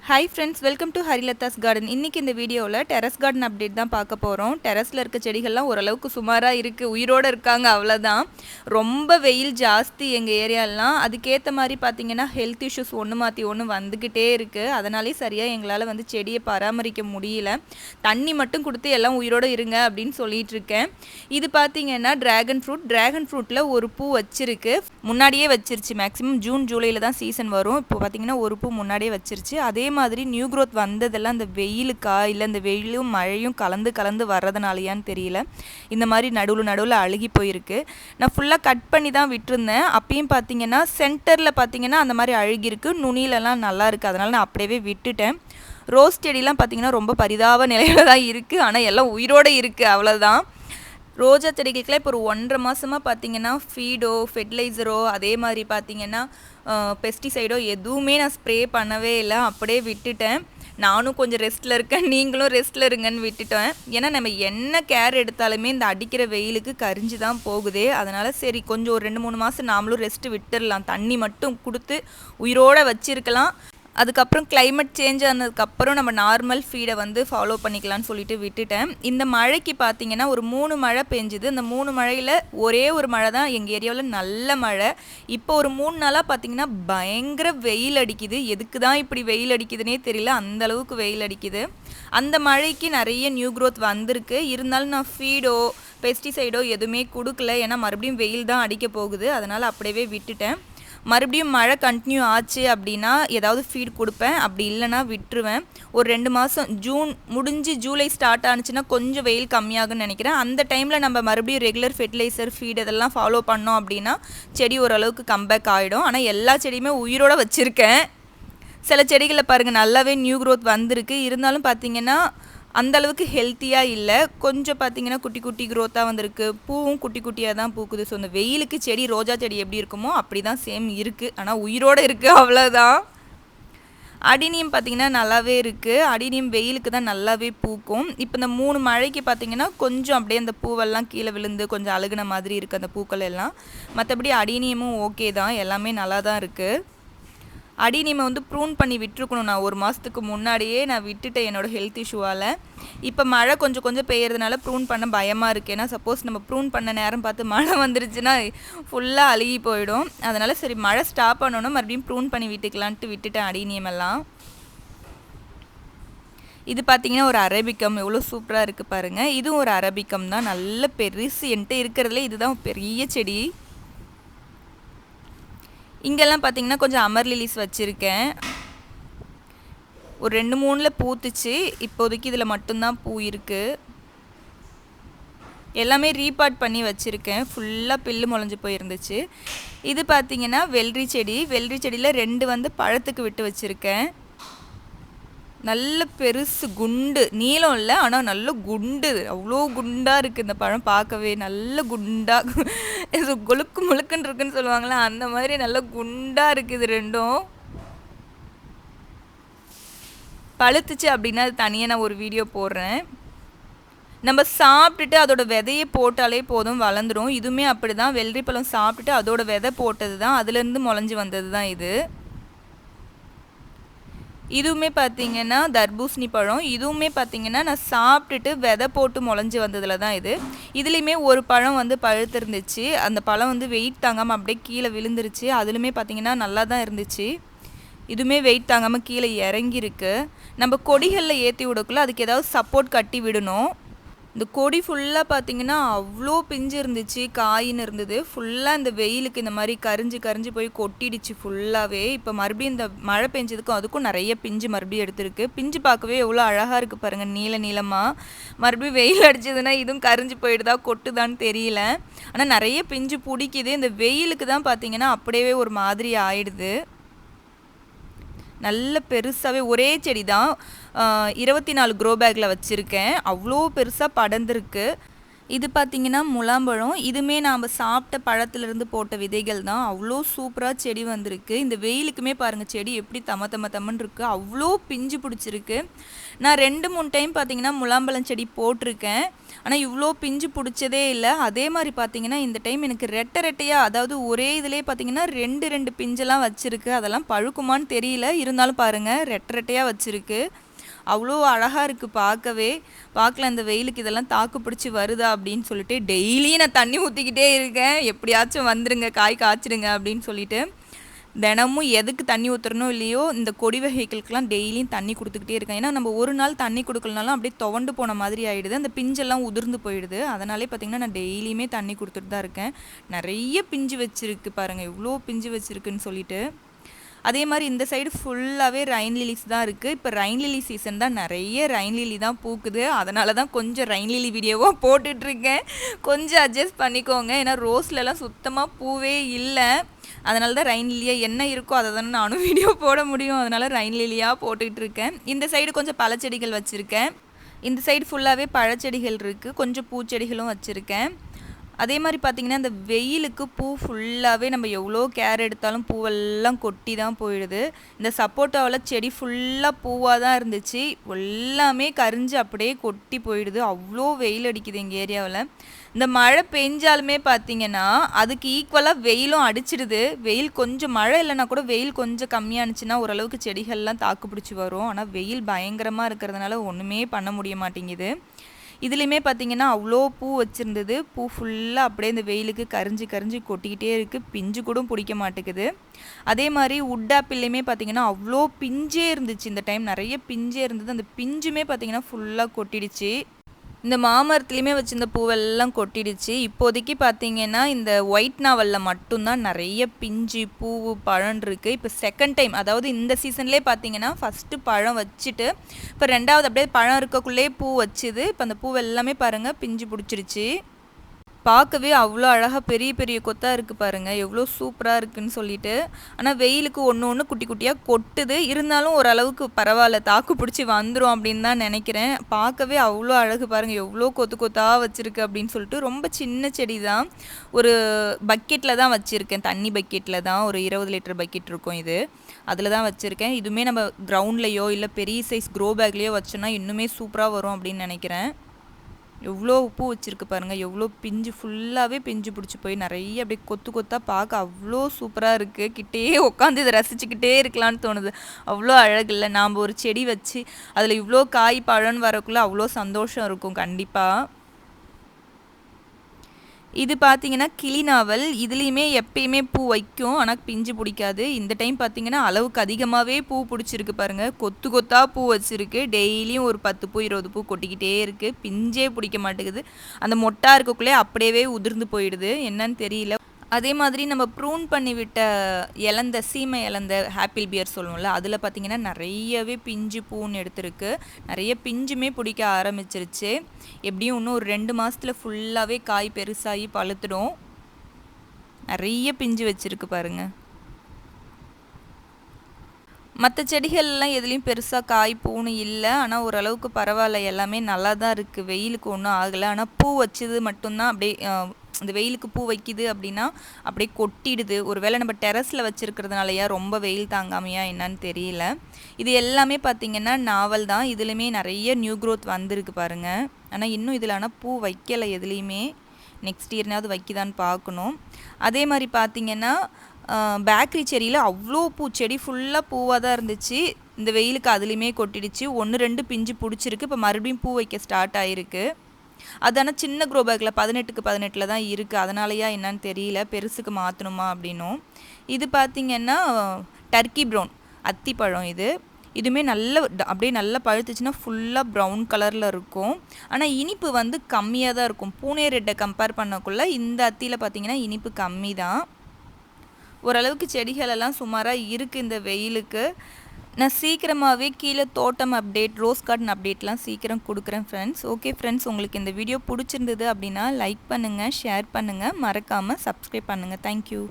Hi friends, welcome to Harilatha's garden. இன்றைக்கி இந்த வீடியோவில் டெரஸ் கார்டன் அப்டேட் தான் பார்க்க போகிறோம். டெரஸில் இருக்க செடிகள்லாம் ஓரளவுக்கு சுமாராக இருக்குது, உயிரோடு இருக்காங்க, அவ்வளோதான். ரொம்ப வெயில் ஜாஸ்தி எங்கள் ஏரியாலாம். அதுக்கேற்ற மாதிரி பார்த்திங்கன்னா ஹெல்த் இஷ்யூஸ் ஒன்று மாற்றி ஒன்று வந்துக்கிட்டே இருக்குது. அதனாலே சரியாக எங்களால் செடியை பராமரிக்க முடியல. தண்ணி மட்டும் கொடுத்து எல்லாம் உயிரோடு இருங்க அப்படின்னு சொல்லிட்டு இருக்கேன். இது பார்த்திங்கன்னா ட்ராகன் ஃப்ரூட்டில் ஒரு பூ வச்சிருக்கு, முன்னாடியே வச்சிருச்சு. மேக்ஸிமம் ஜூன் ஜூலையில் தான் சீசன் வரும். இப்போ பார்த்திங்கன்னா ஒரு பூ முன்னாடியே வச்சிருச்சு. அதே மாதிரி நியூ க்ரோத் வந்ததெல்லாம் அந்த வெயிலுக்கா இல்லை இந்த வெயிலும் மழையும் கலந்து வர்றதுனாலையான்னு தெரியல, இந்த மாதிரி நடுவில் அழுகி போயிருக்கு. நான் ஃபுல்லாக கட் பண்ணி தான் விட்டுருந்தேன். அப்பயும் பார்த்தீங்கன்னா சென்டரில் பார்த்தீங்கன்னா அந்த மாதிரி அழுகிருக்கு, நுனியிலலாம் நல்லா இருக்குது. அதனால் நான் அப்படியே விட்டுட்டேன். ரோஸ் செடிலாம் பார்த்திங்கன்னா ரொம்ப பரிதாப நிலையில் தான் இருக்குது, ஆனால் எல்லாம் உயிரோடு இருக்குது, அவ்வளோதான். ரோஜா செடிகளுக்கெல்லாம் இப்போ ஒரு 1.5 மாதமாக பார்த்திங்கன்னா ஃபீடோ ஃபெர்டிலைசரோ அதே மாதிரி பார்த்திங்கன்னா பெஸ்டிசைடோ எதுவுமே நான் ஸ்ப்ரே பண்ணவே இல்லை, அப்படியே விட்டுட்டேன். நானும் கொஞ்சம் ரெஸ்ட்டில் இருக்கேன், நீங்களும் ரெஸ்ட்டில் இருங்கன்னு விட்டுட்டேன். ஏன்னா நம்ம என்ன கேர் எடுத்தாலுமே இந்த அடிக்கிற வெயிலுக்கு கரிஞ்சு தான் போகுது. அதனால் சரி கொஞ்சம் ஒரு 2-3 மாதம் நாமளும் ரெஸ்ட்டு விட்டுடலாம், தண்ணி மட்டும் கொடுத்து உயிரோடு வச்சுருக்கலாம். அதுக்கப்புறம் கிளைமேட் சேஞ்ச் ஆனதுக்கப்புறம் நம்ம நார்மல் ஃபீடை ஃபாலோ பண்ணிக்கலான்னு சொல்லிட்டு விட்டுட்டேன். இந்த மழைக்கு பார்த்திங்கன்னா ஒரு 3 மழை பெஞ்சுது. அந்த 3 மழையில் ஒரே ஒரு மழை தான் எங்கள் ஏரியாவில் நல்ல மழை. இப்போ ஒரு 3 நாளாக பார்த்திங்கன்னா பயங்கர வெயில் அடிக்குது. எதுக்கு தான் இப்படி வெயில் அடிக்குதுன்னே தெரியல, அந்தளவுக்கு வெயில் அடிக்குது. அந்த மழைக்கு நிறைய நியூ க்ரோத் வந்திருக்கு. இருந்தாலும் நான் ஃபீடோ பெஸ்டிசைடோ எதுவுமே கொடுக்கல, ஏன்னா மறுபடியும் வெயில் தான் அடிக்க போகுது. அதனால் அப்படியே விட்டுட்டேன். மறுபடியும் மழை கண்டினியூ ஆச்சு அப்படின்னா ஏதாவது ஃபீட் கொடுப்பேன், அப்படி இல்லைனா விட்டுருவேன். ஒரு 2 மாதம் ஜூன் முடிஞ்சு ஜூலை ஸ்டார்ட் ஆனிச்சுன்னா கொஞ்சம் வெயில் கம்மியாகுன்னு நினைக்கிறேன். அந்த டைமில் நம்ம மறுபடியும் ரெகுலர் ஃபெர்டிலைசர் ஃபீட் இதெல்லாம் ஃபாலோ பண்ணோம் அப்படின்னா செடி ஓரளவுக்கு கம்பேக் ஆகிடும். ஆனால் எல்லா செடியுமே உயிரோடு வச்சுருக்கேன். சில செடிகளில் பாருங்கள் நல்லாவே நியூ க்ரோத் வந்திருக்கு. இருந்தாலும் பார்த்திங்கன்னா அந்தளவுக்கு ஹெல்த்தியாக இல்லை, கொஞ்சம் பார்த்திங்கன்னா குட்டி குட்டி க்ரோத்தாக வந்திருக்கு. பூவும் குட்டி குட்டியாக தான் பூக்குது. ஸோ அந்த வெயிலுக்கு செடி ரோஜா செடி எப்படி இருக்குமோ அப்படி தான் சேம் இருக்குது, ஆனால் உயிரோடு இருக்குது, அவ்வளோதான். அடினியம் பார்த்திங்கன்னா நல்லாவே இருக்குது. அடினியம் வெயிலுக்கு தான் நல்லாவே பூக்கும். இப்போ இந்த 3 மழைக்கு பார்த்திங்கன்னா கொஞ்சம் அப்படியே அந்த பூவெல்லாம் கீழே விழுந்து கொஞ்சம் அழுகுன மாதிரி இருக்குது அந்த பூக்கள் எல்லாம். மற்றபடி அடினியமும் ஓகே தான், எல்லாமே நல்லா தான் இருக்குது. அடினியமை ப்ரூன் பண்ணி விட்டுருக்கணும். நான் 1 மாதத்துக்கு முன்னாடியே நான் விட்டுட்டேன் என்னோடய ஹெல்த் இஷ்யூவால். இப்போ மழை கொஞ்சம் பெய்யறதுனால ப்ரூன் பண்ண பயமாக இருக்குது. ஏன்னா சப்போஸ் நம்ம ப்ரூன் பண்ண நேரம் பார்த்து மழை வந்துருச்சுன்னா ஃபுல்லாக அழுகி போயிடும். அதனால் சரி மழை ஸ்டாப் பண்ணணும், மறுபடியும் ப்ரூன் பண்ணி விட்டுக்கலான்ட்டு விட்டுட்டேன் அடினியமெல்லாம். இது பார்த்திங்கன்னா ஒரு அரபிக்கம், எவ்வளோ சூப்பராக இருக்குது பாருங்கள். இதுவும் ஒரு அரபிக்கம் தான், நல்ல பெருசு. என்கிட்ட இருக்கிறதுல இதுதான் பெரிய செடி. இங்கெல்லாம் பார்த்திங்கன்னா கொஞ்சம் அமர் லிலிஸ் வச்சுருக்கேன். ஒரு 2-3 பூத்துச்சு. இப்போதைக்கு இதில் மட்டும்தான் பூ இருக்குது. எல்லாமே ரீபாட் பண்ணி வச்சுருக்கேன். ஃபுல்லாக பில்லு முளைஞ்சி போயிருந்துச்சு. இது பார்த்திங்கன்னா வெள்ளரி செடியில் 2 பழத்துக்கு விட்டு வச்சுருக்கேன். நல்ல பெருசு குண்டு, நீளம் இல்லை ஆனால் நல்ல குண்டு, அவ்வளோ குண்டாக இருக்குது இந்த பழம். பார்க்கவே நல்ல குண்டாக கொழுக்கு முழுக்குன்னு இருக்குன்னு சொல்லுவாங்களே அந்த மாதிரி நல்ல குண்டாக இருக்குது. இது 2ம் பழுத்துச்சு அப்படின்னா அது தனியாக நான் ஒரு வீடியோ போடுறேன். நம்ம சாப்பிட்டுட்டு அதோட விதையை போட்டாலே போதும், வளர்ந்துடும். இதுவுமே அப்படி தான், வெள்ளரி பழம் சாப்பிட்டுட்டு அதோட விதை போட்டது தான், அதுலேருந்து முளைஞ்சி வந்தது தான் இது. இதுவுமே பார்த்திங்கன்னா தர்பூசணி பழம். இதுவுமே பார்த்திங்கன்னா நான் சாப்பிட்டுட்டு விதை போட்டு முளைஞ்சி வந்ததில் தான் இது. இதுலேயுமே ஒரு பழம் பழுத்திருந்துச்சு. அந்த பழம் வெயிட் தாங்காமல் அப்படியே கீழே விழுந்துருச்சு. அதுலேயுமே பார்த்திங்கன்னா நல்லா தான் இருந்துச்சு. இதுவுமே வெயிட் தாங்காமல் கீழே இறங்கியிருக்கு. நம்ம கொடிகளில் ஏற்றி விடக்குள்ள அதுக்கு ஏதாவது சப்போர்ட் கட்டி விடணும். இந்த கொடி ஃபுல்லாக பார்த்திங்கன்னா அவ்வளோ பிஞ்சு இருந்துச்சு, காயின்னு இருந்தது. ஃபுல்லாக இந்த வெயிலுக்கு இந்த மாதிரி கரிஞ்சு போய் கொட்டிடுச்சு ஃபுல்லாகவே. இப்போ மறுபடியும் இந்த மழை பெஞ்சதுக்கும் அதுக்கும் நிறைய பிஞ்சு மறுபடியும் எடுத்துருக்கு. பிஞ்சு பார்க்கவே எவ்வளோ அழகாக இருக்குது பாருங்கள், நீளமாக. மறுபடியும் வெயில் அடிச்சதுன்னா இதுவும் கரிஞ்சு போயிடுதா கொட்டுதான்னு தெரியல. ஆனால் நிறைய பிஞ்சு பிடிக்குது. இந்த வெயிலுக்கு தான் பார்த்திங்கன்னா அப்படியே ஒரு மாதிரி ஆயிடுது. நல்ல பெருசாகவே ஒரே செடி தான் 24 க்ரோ பேக்கில் வச்சுருக்கேன். அவ்வளோ பெருசாக படர்ந்துருக்கு. இது பார்த்தீங்கன்னா முலாம்பழம். இதுவுமே நாம சாப்பிட்ட பழத்திலிருந்து போட்ட விதைகள் தான். அவ்ளோ சூப்பரா செடி வந்திருக்கு. இந்த வெயிலுக்குமே பாருங்க செடி எப்படி தம தம தமன்னு இருக்கு. அவ்ளோ பிஞ்சு பிடிச்சிருக்கு. நான் 2, 3 டைம் பார்த்தீங்கன்னா முலாம்பழம் செடி போட்டிருக்கேன். ஆனா இவ்ளோ பிஞ்சு பிடிச்சதே இல்ல. அதே மாரி பார்த்தீங்கன்னா, இந்த டைம் எனக்கு ரெட்டை ரெட்டையா அதாவது ஒரே இதிலேயே பார்த்தீங்கன்னா 2, 2 பிஞ்செல்லாம் வச்சிருக்கு. அதெல்லாம் பழுக்குமான்னு தெரியல. இருந்தாலும் பாருங்க ரெட்டை ரெட்டையா வச்சிருக்கு. அவ்வளோ அழகா இருக்கு பார்க்கவே. பார்க்கல இந்த வெயிலுக்கு இதெல்லாம் தாக்கு பிடிச்சு வருதா அப்படின்னு சொல்லிட்டு டெய்லியும் நான் தண்ணி ஊற்றிக்கிட்டே இருக்கேன். எப்படியாச்சும் வந்துருங்க காய் காய்ச்சிடுங்க அப்படின்னு சொல்லிட்டு. தினமும் எதுக்கு தண்ணி ஊற்றுறனோ இல்லையோ இந்த கொடி வகைகளுக்கெல்லாம் டெய்லியும் தண்ணி கொடுத்துக்கிட்டே இருக்கேன். ஏன்னா நம்ம ஒரு நாள் தண்ணி கொடுக்கலனாலும் அப்படியே துவண்டு போன மாதிரி ஆகிடுது. அந்த பிஞ்செல்லாம் உதிர்ந்து போயிடுது. அதனாலே பார்த்திங்கன்னா நான் டெய்லியுமே தண்ணி கொடுத்துட்டு தான் இருக்கேன். நிறைய பிஞ்சு வச்சுருக்கு பாருங்கள், இவ்வளோ பிஞ்சு வச்சுருக்குன்னு சொல்லிட்டு. அதே மாதிரி இந்த சைடு ஃபுல்லாகவே ரைன் லிலிஸ் தான் இருக்குது. இப்போ ரைன் லிலி சீசன் தான், நிறைய ரைன் லிலி தான் பூக்குது. அதனால தான் கொஞ்சம் ரைன் லிலி வீடியோவாக போட்டுட்ருக்கேன். கொஞ்சம் அட்ஜஸ்ட் பண்ணிக்கோங்க. ஏன்னா ரோஸ்லலாம் சுத்தமாக பூவே இல்லை. அதனால தான் ரைன் லிலியாக என்ன இருக்கோ அதை தானே நானும் வீடியோ போட முடியும். அதனால் ரைன் லிலியாக போட்டுட்ருக்கேன். இந்த சைடு கொஞ்சம் பழச்செடிகள் வச்சுருக்கேன். இந்த சைடு ஃபுல்லாகவே பழச்செடிகள் இருக்குது. கொஞ்சம் பூச்செடிகளும் வச்சுருக்கேன். அதே மாதிரி பார்த்திங்கன்னா இந்த வெயிலுக்கு பூ ஃபுல்லாகவே நம்ம எவ்வளோ கேர் எடுத்தாலும் பூவெல்லாம் கொட்டி தான் போயிடுது. இந்த சப்போட்டாவில் செடி ஃபுல்லாக பூவாக தான் இருந்துச்சு. எல்லாமே கரிஞ்சு அப்படியே கொட்டி போயிடுது. அவ்வளோ வெயில் அடிக்குது எங்கள் ஏரியாவில். இந்த மழை பெஞ்சாலுமே பார்த்திங்கன்னா அதுக்கு ஈக்குவலாக வெயிலும் அடிச்சிடுது. வெயில் கொஞ்சம் மழை இல்லைனா கூட வெயில் கொஞ்சம் கம்மியானுச்சுன்னா ஓரளவுக்கு செடிகள்லாம் தாக்கு பிடிச்சி வரும். ஆனால் வெயில் பயங்கரமாக இருக்கிறதுனால ஒன்றுமே பண்ண முடிய மாட்டேங்குது. இதுலேயுமே பார்த்திங்கன்னா அவ்வளோ பூ வச்சுருந்தது. பூ ஃபுல்லாக அப்படியே இந்த வெயிலுக்கு கரிஞ்சு கொட்டிக்கிட்டே இருக்குது. பிஞ்சு கூட பிடிக்க மாட்டேங்குது. அதே மாதிரி உட் ஆப்பிள்லேயுமே பார்த்திங்கன்னா அவ்வளோ பிஞ்சே இருந்துச்சு. இந்த டைம் நிறைய பிஞ்சே இருந்தது. அந்த பிஞ்சுமே பார்த்திங்கன்னா ஃபுல்லாக கொட்டிடுச்சு. இந்த மாமரத்துலேயுமே வச்சுருந்த பூவெல்லாம் கொட்டிடுச்சு. இப்போதைக்கு பார்த்திங்கன்னா இந்த ஒயிட் நாவலில் மட்டும்தான் நிறைய பிஞ்சு பூ பழம் இருக்குது. இப்போ செகண்ட் டைம், அதாவது இந்த சீசன்லேயே பார்த்திங்கன்னா ஃபஸ்ட்டு பழம் வச்சுட்டு இப்போ ரெண்டாவது அப்படியே பழம் இருக்கக்குள்ளே பூ வச்சுது. இப்போ அந்த பூ எல்லாமே பாருங்கள் பிஞ்சு பிடிச்சிருச்சு. பார்க்கவே அவ்வளோ அழகாக பெரிய பெரிய கொத்தாக இருக்குது பாருங்கள், எவ்வளோ சூப்பராக இருக்குதுன்னு சொல்லிட்டு. ஆனால் வெயிலுக்கு ஒன்று குட்டி குட்டியாக கொட்டுது. இருந்தாலும் ஓரளவுக்கு பரவாயில்ல, தாக்கு பிடிச்சி வந்துடும் அப்படின்னு தான் நினைக்கிறேன். பார்க்கவே அவ்வளோ அழகு பாருங்கள், எவ்வளோ கொத்தாக வச்சுருக்கு அப்படின்னு சொல்லிட்டு. ரொம்ப சின்ன செடி தான். ஒரு பக்கெட்டில் தான் வச்சுருக்கேன், தண்ணி பக்கெட்டில் தான். ஒரு 20 லிட்டர் பக்கெட் இருக்கும் இது, அதில் தான் வச்சுருக்கேன். இதுவுமே நம்ம கிரவுண்ட்லேயோ இல்லை பெரிய சைஸ் க்ரோ பேக்லேயோ வச்சோன்னா இன்னுமே சூப்பராக வரும் அப்படின்னு நினைக்கிறேன். எவ்வளோ பூ வச்சுருக்கு பாருங்கள், எவ்வளோ பிஞ்சு ஃபுல்லாகவே பிஞ்சு பிடிச்சி போய் நிறைய அப்படியே கொத்தாக பார்க்க அவ்வளோ சூப்பராக இருக்குது. கிட்டேயே உட்காந்து இதை ரசிச்சுக்கிட்டே இருக்கலான்னு தோணுது. அவ்வளோ அழகு இல்லை? நாம் ஒரு செடி வச்சு அதில் இவ்வளோ காய் பழம்னு வரக்குள்ளே அவ்வளோ சந்தோஷம் இருக்கும் கண்டிப்பாக. இது பார்த்தீங்கன்னா கிளி நாவல். இதுலேயுமே எப்பயுமே பூ வைக்கும், ஆனால் பிஞ்சு பிடிக்காது. இந்த டைம் பார்த்தீங்கன்னா அளவுக்கு அதிகமாகவே பூ பிடிச்சிருக்கு பாருங்கள். கொத்தாக பூ வச்சுருக்கு. டெய்லியும் ஒரு 10 பூ 20 பூ கொட்டிக்கிட்டே இருக்குது. பிஞ்சே பிடிக்க மாட்டேங்குது. அந்த மொட்டா இருக்கக்குள்ளே அப்படியே உதிர்ந்து போயிடுது, என்னன்னு தெரியல. அதே மாதிரி நம்ம ப்ரூன் பண்ணி விட்ட இலந்த சீமை இலந்த ஆப்பிள் பியர் சொல்லுவோம்ல, அதில் பார்த்திங்கன்னா நிறையவே பிஞ்சு பூன்னு எடுத்துருக்கு. நிறைய பிஞ்சுமே பிடிக்க ஆரம்பிச்சிருச்சு. எப்படியும் இன்னும் ஒரு 2 மாதத்தில் ஃபுல்லாகவே காய் பெருசாகி பழுத்துடும். நிறைய பிஞ்சு வச்சுருக்கு பாருங்கள். மற்ற செடிகள்லாம் எதுலேயும் பெருசாக காய் பூன்னு இல்லை. ஆனால் ஓரளவுக்கு பரவாயில்ல, எல்லாமே நல்லா தான் இருக்குது. வெயிலுக்கு ஒன்றும் ஆகலை. ஆனால் பூ வச்சது மட்டும்தான் அப்படியே இந்த வெயிலுக்கு பூ வைக்கிது அப்படின்னா அப்படியே கொட்டிடுது. ஒரு வேளை நம்ம டெரஸில் வச்சுருக்கிறதுனாலயா ரொம்ப வெயில் தாங்காமையா என்னன்னு தெரியல. இது எல்லாமே பார்த்திங்கன்னா நாவல் தான். இதுலேயுமே நிறைய நியூ க்ரோத் வந்திருக்கு பாருங்கள். ஆனால் இன்னும் இதில் பூ வைக்கலை எதுலேயுமே. நெக்ஸ்ட் இயர்னாவது வைக்கிதான்னு பார்க்கணும். அதே மாதிரி பார்த்திங்கன்னா பேக்கரி செடியில் அவ்வளோ பூ, செடி ஃபுல்லாக பூவாக தான் இருந்துச்சு. இந்த வெயிலுக்கு அதுலேயுமே கொட்டிடுச்சு. 1-2 பிஞ்சு பிடிச்சிருக்கு. இப்போ மறுபடியும் பூ வைக்க ஸ்டார்ட் ஆகிருக்கு. அது ஆனால் சின்ன க்ரோ பேக்கில் 18க்கு 18 தான் இருக்குது. அதனாலயா என்னன்னு தெரியல, பெருசுக்கு மாற்றணுமா அப்படின்னும். இது பார்த்திங்கன்னா டர்க்கி ப்ரௌன் அத்திப்பழம். இதுவுமே அப்படியே நல்லா பழுத்துச்சுன்னா ஃபுல்லாக ப்ரௌன் கலரில் இருக்கும். ஆனால் இனிப்பு வந்து கம்மியாக தான் இருக்கும். பூனே ரெட்டை கம்பேர் பண்ணக்குள்ளே இந்த அத்தியில் பார்த்திங்கன்னா இனிப்பு கம்மி தான். ஓரளவுக்கு செடிகளெல்லாம் சுமாராக இருக்குது இந்த வெயிலுக்கு. நான் சீக்கிரமாகவே கீழே தோட்டம் அப்டேட், ரோஸ் கார்டன் அப்டேட்லாம் சீக்கிரம் கொடுக்குறேன் ஃப்ரெண்ட்ஸ். ஓகே ஃப்ரெண்ட்ஸ், உங்களுக்கு இந்த வீடியோ பிடிச்சிருந்தது அப்படின்னா லைக் பண்ணுங்கள், ஷேர் பண்ணுங்கள், மறக்காமல் சப்ஸ்கிரைப் பண்ணுங்கள். தேங்க்யூ.